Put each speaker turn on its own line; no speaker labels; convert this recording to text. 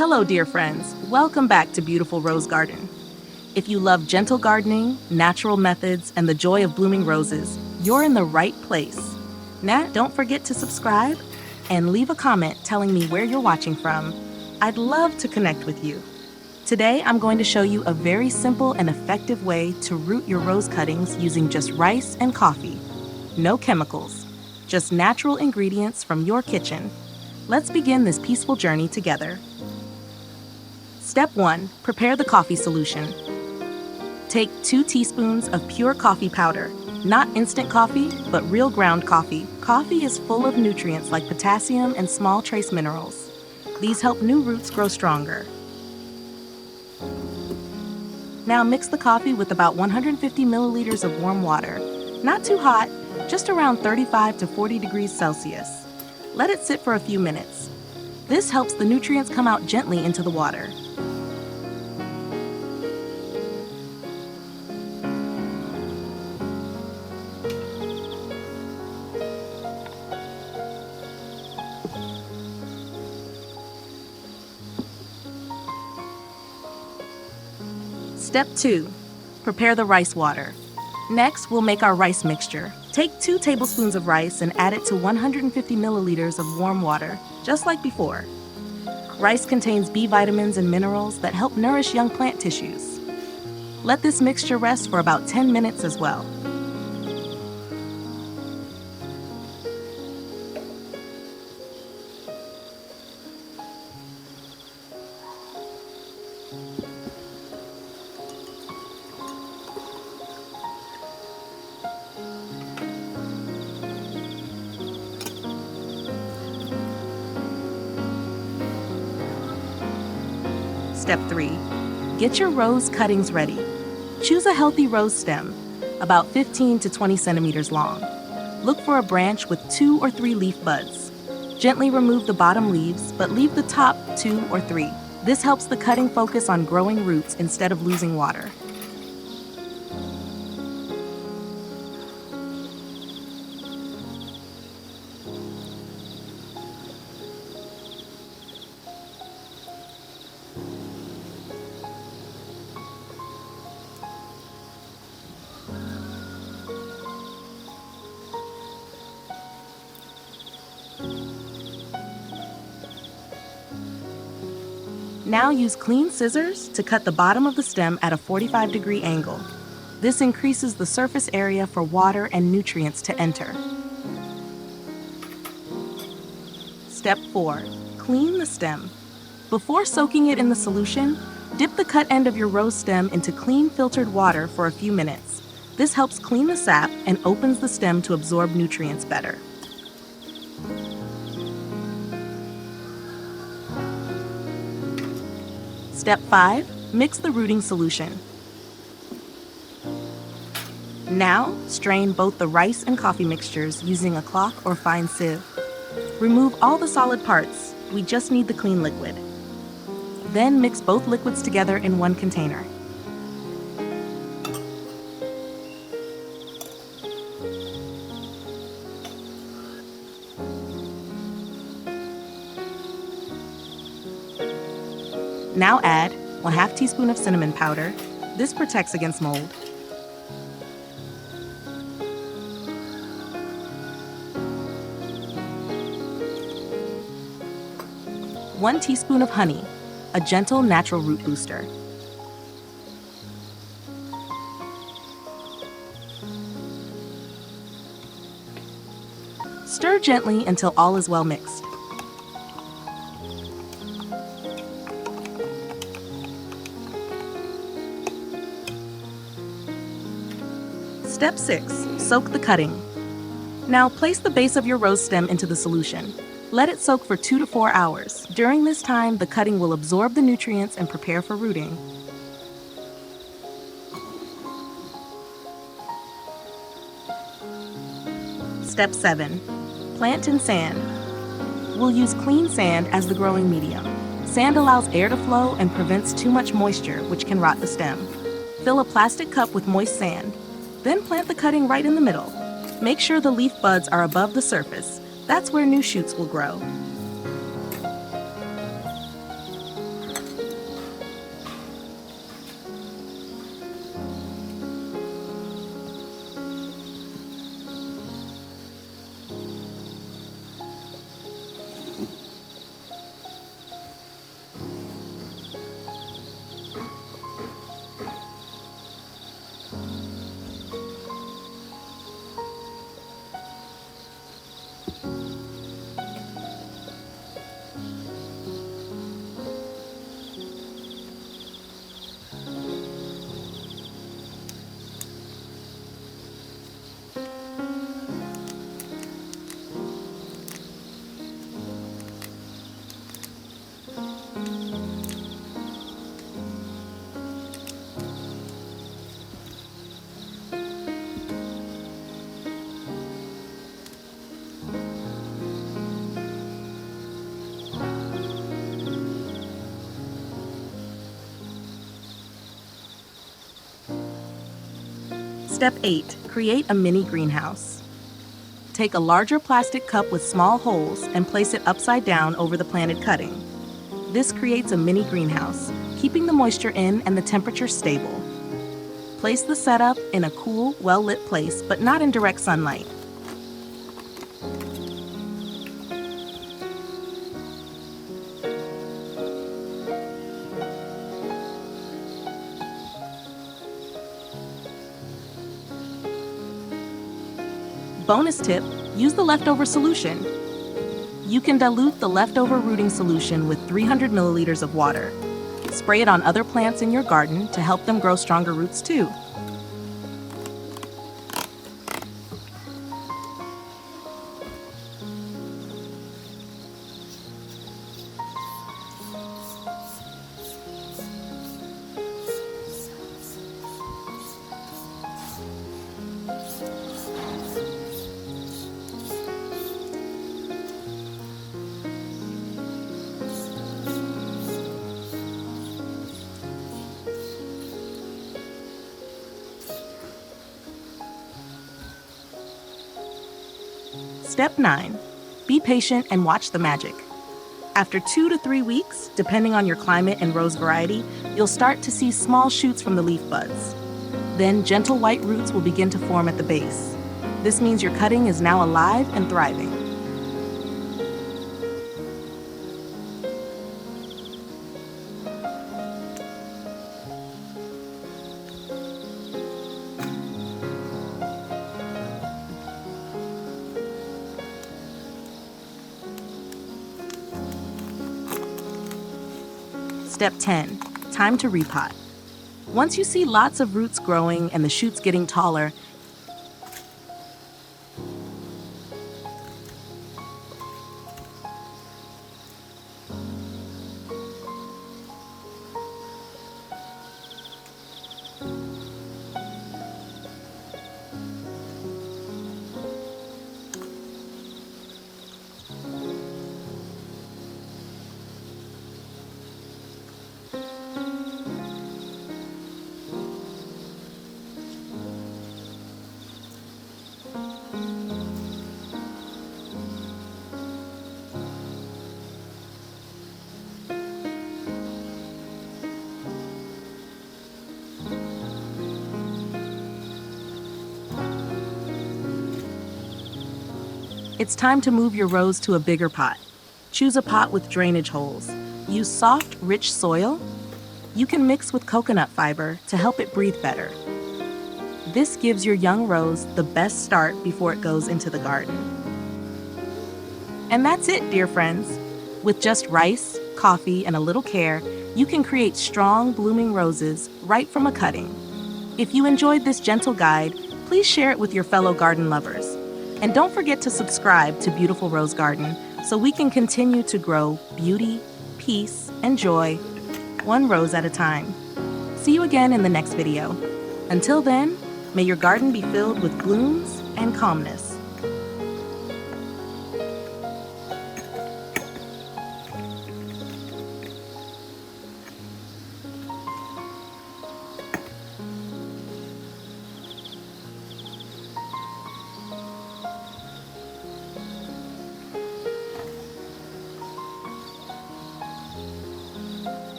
Hello, dear friends. Welcome back to Beautiful Rose Garden. If you love gentle gardening, natural methods, and the joy of blooming roses, you're in the right place. Now, don't forget to subscribe and leave a comment telling me where you're watching from. I'd love to connect with you. Today, I'm going to show you a very simple and effective way to root your rose cuttings using just rice and coffee. No chemicals, just natural ingredients from your kitchen. Let's begin this peaceful journey together. Step 1. Prepare the coffee solution. Take 2 teaspoons of pure coffee powder, not instant coffee, but real ground coffee. Coffee is full of nutrients like potassium and small trace minerals. These help new roots grow stronger. Now mix the coffee with about 150 milliliters of warm water. Not too hot, just around 35 to 40 degrees Celsius. Let it sit for a few minutes. This helps the nutrients come out gently into the water. Step 2. Prepare the rice water. Next, we'll make our rice mixture. Take 2 tablespoons of rice and add it to 150 milliliters of warm water, just like before. Rice contains B vitamins and minerals that help nourish young plant tissues. Let this mixture rest for about 10 minutes as well. Step 3. Get your rose cuttings ready. Choose a healthy rose stem, about 15 to 20 centimeters long. Look for a branch with 2 or 3 leaf buds. Gently remove the bottom leaves, but leave the top 2 or 3. This helps the cutting focus on growing roots instead of losing water. Now use clean scissors to cut the bottom of the stem at a 45-degree angle. This increases the surface area for water and nutrients to enter. Step 4. Clean the stem. Before soaking it in the solution, dip the cut end of your rose stem into clean filtered water for a few minutes. This helps clean the sap and opens the stem to absorb nutrients better. Step 5. Mix the rooting solution. Now, strain both the rice and coffee mixtures using a cloth or fine sieve. Remove all the solid parts. We just need the clean liquid. Then mix both liquids together in one container. Now add 1/2 teaspoon of cinnamon powder. This protects against mold. 1 teaspoon of honey, a gentle natural root booster. Stir gently until all is well mixed. Step 6. Soak the cutting. Now place the base of your rose stem into the solution. Let it soak for 2 to 4 hours. During this time, the cutting will absorb the nutrients and prepare for rooting. Step 7. Plant in sand. We'll use clean sand as the growing medium. Sand allows air to flow and prevents too much moisture, which can rot the stem. Fill a plastic cup with moist sand. Then plant the cutting right in the middle. Make sure the leaf buds are above the surface. That's where new shoots will grow. Step 8. Create a mini greenhouse. Take a larger plastic cup with small holes and place it upside down over the planted cutting. This creates a mini greenhouse, keeping the moisture in and the temperature stable. Place the setup in a cool, well-lit place, but not in direct sunlight. Bonus tip, use the leftover solution. You can dilute the leftover rooting solution with 300 milliliters of water. Spray it on other plants in your garden to help them grow stronger roots too. Step 9. Be patient and watch the magic. After 2 to 3 weeks, depending on your climate and rose variety, you'll start to see small shoots from the leaf buds. Then gentle white roots will begin to form at the base. This means your cutting is now alive and thriving. Step 10. Time to repot. Once you see lots of roots growing and the shoots getting taller, it's time to move your rose to a bigger pot. Choose a pot with drainage holes. Use soft, rich soil. You can mix with coconut fiber to help it breathe better. This gives your young rose the best start before it goes into the garden. And that's it, dear friends. With just rice, coffee, and a little care, you can create strong, blooming roses right from a cutting. If you enjoyed this gentle guide, please share it with your fellow garden lovers. And don't forget to subscribe to Beautiful Rose Garden so we can continue to grow beauty, peace, and joy, one rose at a time. See you again in the next video. Until then, may your garden be filled with blooms and calmness.